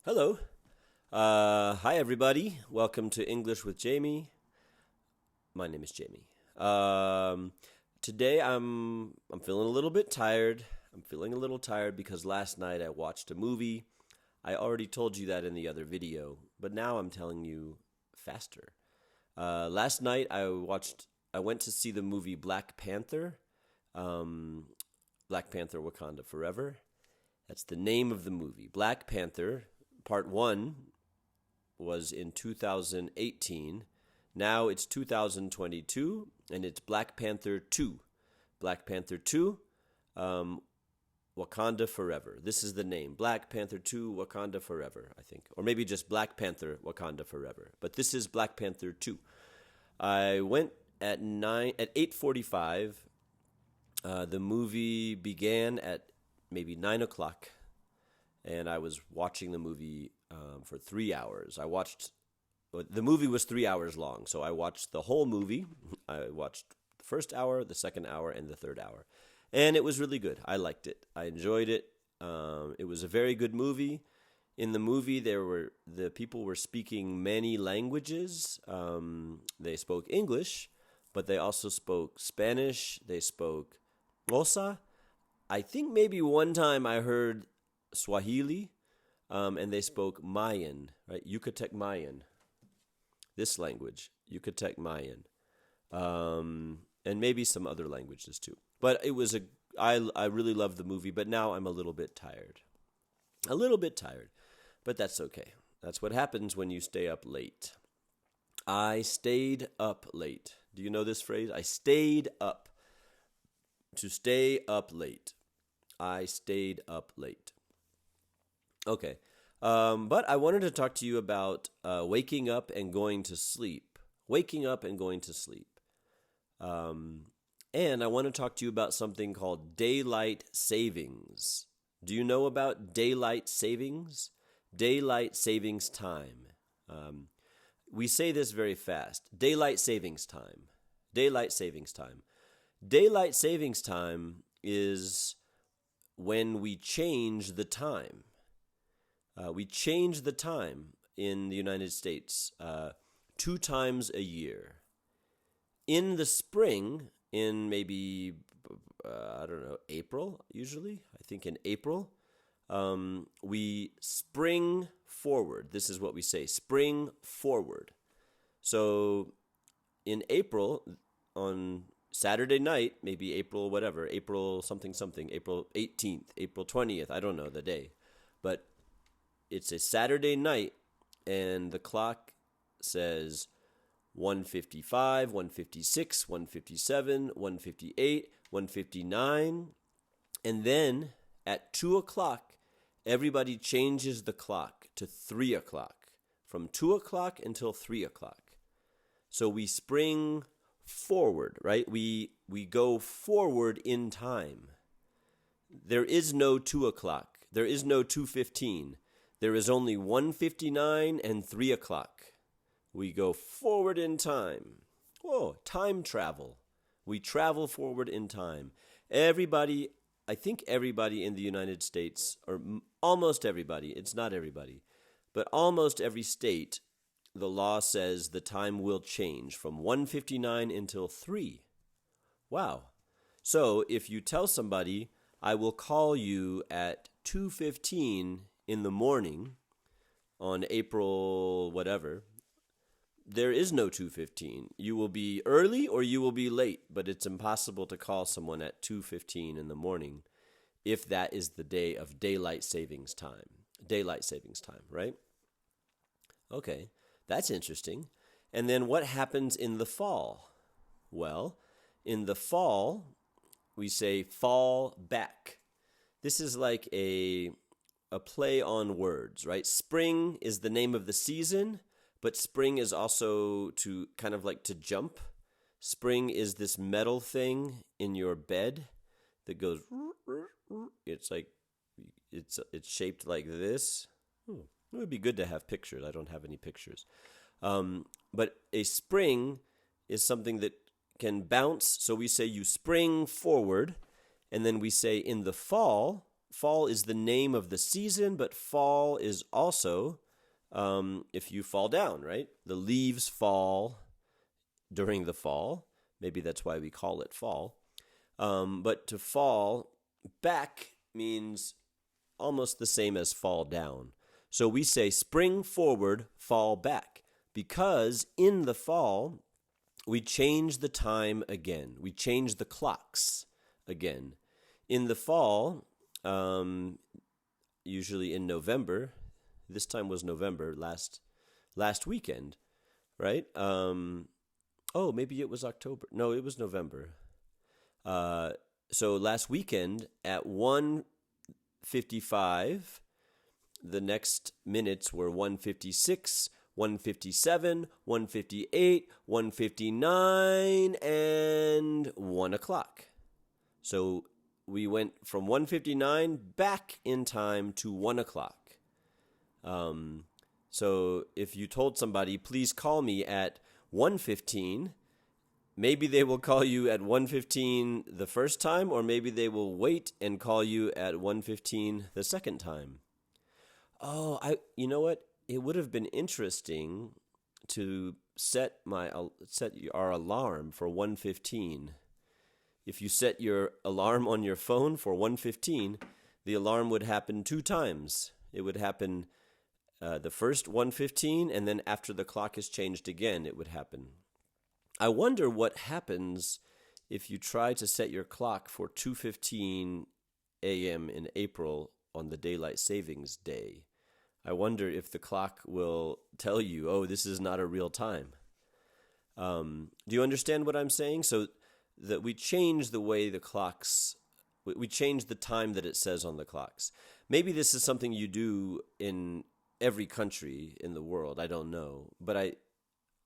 Hello. Hi, everybody. Welcome to English with Jamie. My name is Jamie. Today I'm feeling a little bit tired. I'm feeling a little tired because last night I watched a movie. I already told you that in the other video, but now I'm telling you faster. Last night I went to see the movie Black Panther. Um, Black Panther Wakanda Forever. That's the name of the movie. Black Panther Part 1 was in 2018. Now it's 2022, and it's Black Panther 2. Black Panther 2, um, Wakanda Forever. This is the name. Black Panther 2, Wakanda Forever, I think. Or maybe just Black Panther, Wakanda Forever. But this is Black Panther 2. I went at 8:45. The movie began at maybe 9 o'clock, and I was watching the movie for 3 hours. The movie was 3 hours long, so I watched the whole movie. I watched the first hour, the second hour, and the third hour. And it was really good. I liked it. I enjoyed it. It was a very good movie. In the movie, the people were speaking many languages. They spoke English, but they also spoke Spanish. They spoke Xhosa. I think maybe one time I heard Swahili, and they spoke Mayan, right? Yucatec Mayan. This language, Yucatec Mayan, and maybe some other languages too. But I really loved the movie, but now I'm a little bit tired. A little bit tired, but that's okay. That's what happens when you stay up late. I stayed up late. Do you know this phrase? I stayed up. To stay up late. I stayed up late. Okay. But I wanted to talk to you about waking up and going to sleep. Waking up and going to sleep. And I want to talk to you about something called daylight savings. Do you know about daylight savings? Daylight savings time. We say this very fast. Daylight savings time. Daylight savings time. Daylight savings time is when we change the time. We change the time in the United States 2 times a year. In the spring, in maybe, April, usually. I think in April, we spring forward. This is what we say, spring forward. So in April, on Saturday night, maybe April whatever, April something something, April 18th, April 20th, I don't know the day. But it's a Saturday night, and the clock says 1:55, 1:56, 1:57, 1:58, 1:59. And then at 2 o'clock, everybody changes the clock to 3 o'clock. From 2 o'clock until 3 o'clock. So we spring forward, right? We go forward in time. There is no 2 o'clock. There is no 2:15. There is only 1:59 and 3 o'clock. We go forward in time. Whoa, time travel. We travel forward in time. Everybody, I think everybody in the United States, or almost everybody, it's not everybody, but almost every state, the law says the time will change from 1:59 until 3. Wow. So if you tell somebody, I will call you at 2:15 in the morning on April whatever, there is no 2:15. You will be early or you will be late, but it's impossible to call someone at 2:15 in the morning if that is the day of daylight savings time. Daylight savings time, right? Okay. That's interesting. And then what happens in the fall? Well, in the fall, we say fall back. This is like a play on words, right? Spring is the name of the season, but spring is also to kind of like to jump. Spring is this metal thing in your bed that goes, it's like, it's shaped like this. It would be good to have pictures. I don't have any pictures. But a spring is something that can bounce. So we say you spring forward, and then we say in the fall, fall is the name of the season, but fall is also if you fall down, right? The leaves fall during the fall. Maybe that's why we call it fall. But to fall back means almost the same as fall down. So we say spring forward, fall back, because in the fall, we change the time again. We change the clocks again. In the fall, usually in November, this time was November, last weekend, right? Oh, maybe it was October. No, it was November. So last weekend at 1:55, the next minutes were 1:56, 1:57, 1:58, 1:59, and 1 o'clock. So we went from 1:59 back in time to 1 o'clock. So if you told somebody, please call me at 1:15, maybe they will call you at 1:15 the first time, or maybe they will wait and call you at 1:15 the second time. Oh, you know what? It would have been interesting to set our alarm for 1:15. If you set your alarm on your phone for 1:15, the alarm would happen 2 times. It would happen the first 1:15, and then after the clock is changed again, it would happen. I wonder what happens if you try to set your clock for 2:15 a.m. in April on the Daylight Savings Day. I wonder if the clock will tell you, oh, this is not a real time. Do you understand what I'm saying? So that we change the way the clocks, we change the time that it says on the clocks. Maybe this is something you do in every country in the world. I don't know, but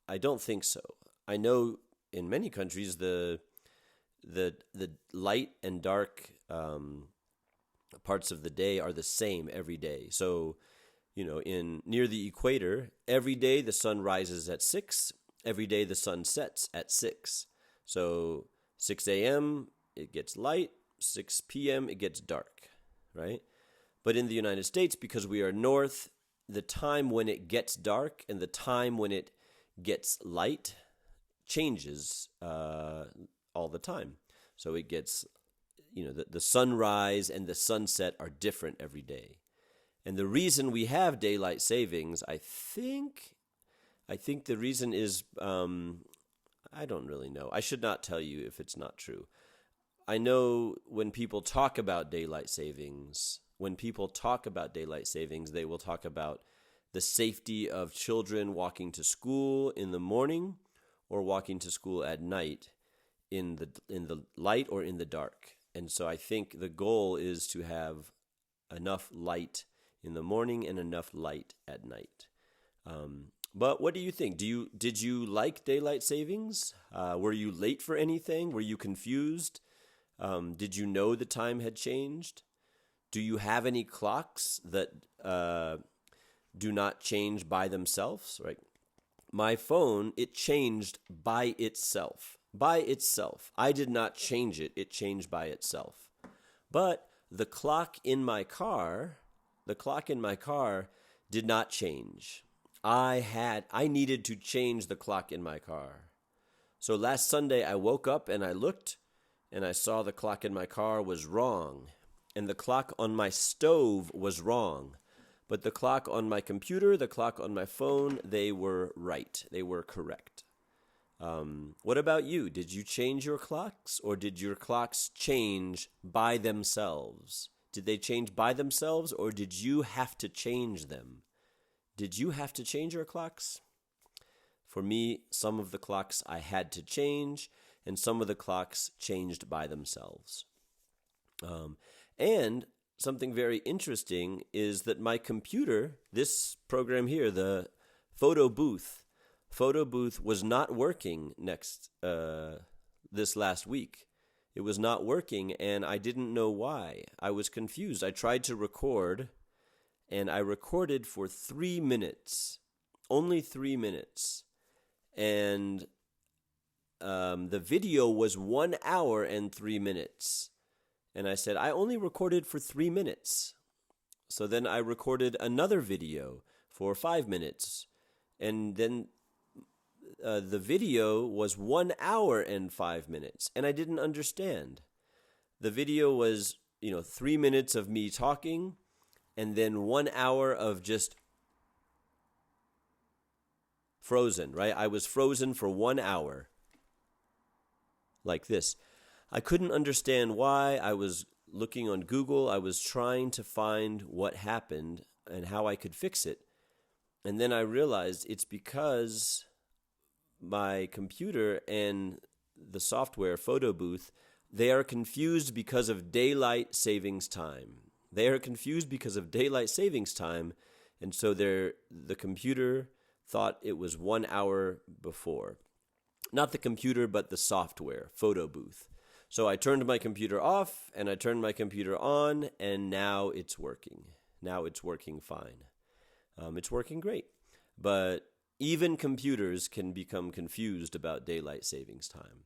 I don't think so. I know in many countries the light and dark parts of the day are the same every day. So, near the equator, every day the sun rises at 6. Every day the sun sets at 6. So 6 a.m. it gets light. 6 p.m. it gets dark, right? But in the United States, because we are north, the time when it gets dark and the time when it gets light changes all the time. So it gets, the sunrise and the sunset are different every day. And the reason we have daylight savings, I think the reason is, I don't really know. I should not tell you if it's not true. I know when people talk about daylight savings, they will talk about the safety of children walking to school in the morning or walking to school at night in the light or in the dark. And so I think the goal is to have enough light in the morning and enough light at night. But what do you think? Did you like daylight savings? Were you late for anything? Were you confused? Did you know the time had changed? Do you have any clocks that do not change by themselves? Right. My phone, it changed by itself. By itself. I did not change it. It changed by itself. But the clock in my car did not change. I needed to change the clock in my car. So last Sunday I woke up and I looked and I saw the clock in my car was wrong. And the clock on my stove was wrong. But the clock on my computer, the clock on my phone, they were right. They were correct. What about you? Did you change your clocks, or did your clocks change by themselves? Did they change by themselves, or did you have to change them? Did you have to change your clocks? For me, some of the clocks I had to change, and some of the clocks changed by themselves. And something very interesting is that my computer, this program here, the photo booth was not working this last week. It was not working, and I didn't know why. I was confused. I tried to record, and I recorded for 3 minutes, only 3 minutes. And the video was 1 hour and 3 minutes. And I said, I only recorded for 3 minutes. So then I recorded another video for 5 minutes. And then the video was 1 hour and 5 minutes. And I didn't understand. The video was, 3 minutes of me talking and then 1 hour of just frozen, right? I was frozen for 1 hour like this. I couldn't understand why. I was looking on Google. I was trying to find what happened and how I could fix it. And then I realized it's because my computer and the software Photo Booth, they are confused because of daylight savings time. They are confused because of daylight savings time, and so the computer thought it was 1 hour before. Not the computer, but the software, Photo Booth. So I turned my computer off, and I turned my computer on, and now it's working. Now it's working fine. It's working great. But even computers can become confused about daylight savings time.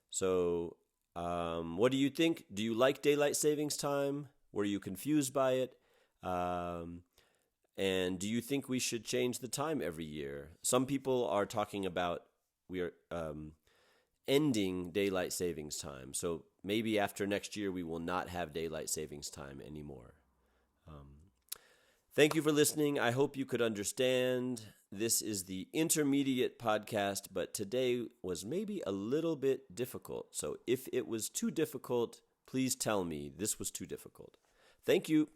So what do you think? Do you like daylight savings time? Were you confused by it? And do you think we should change the time every year? Some people are talking about we are ending daylight savings time. So maybe after next year, we will not have daylight savings time anymore. Thank you for listening. I hope you could understand. This is the intermediate podcast, but today was maybe a little bit difficult. So if it was too difficult, please tell me this was too difficult. Thank you.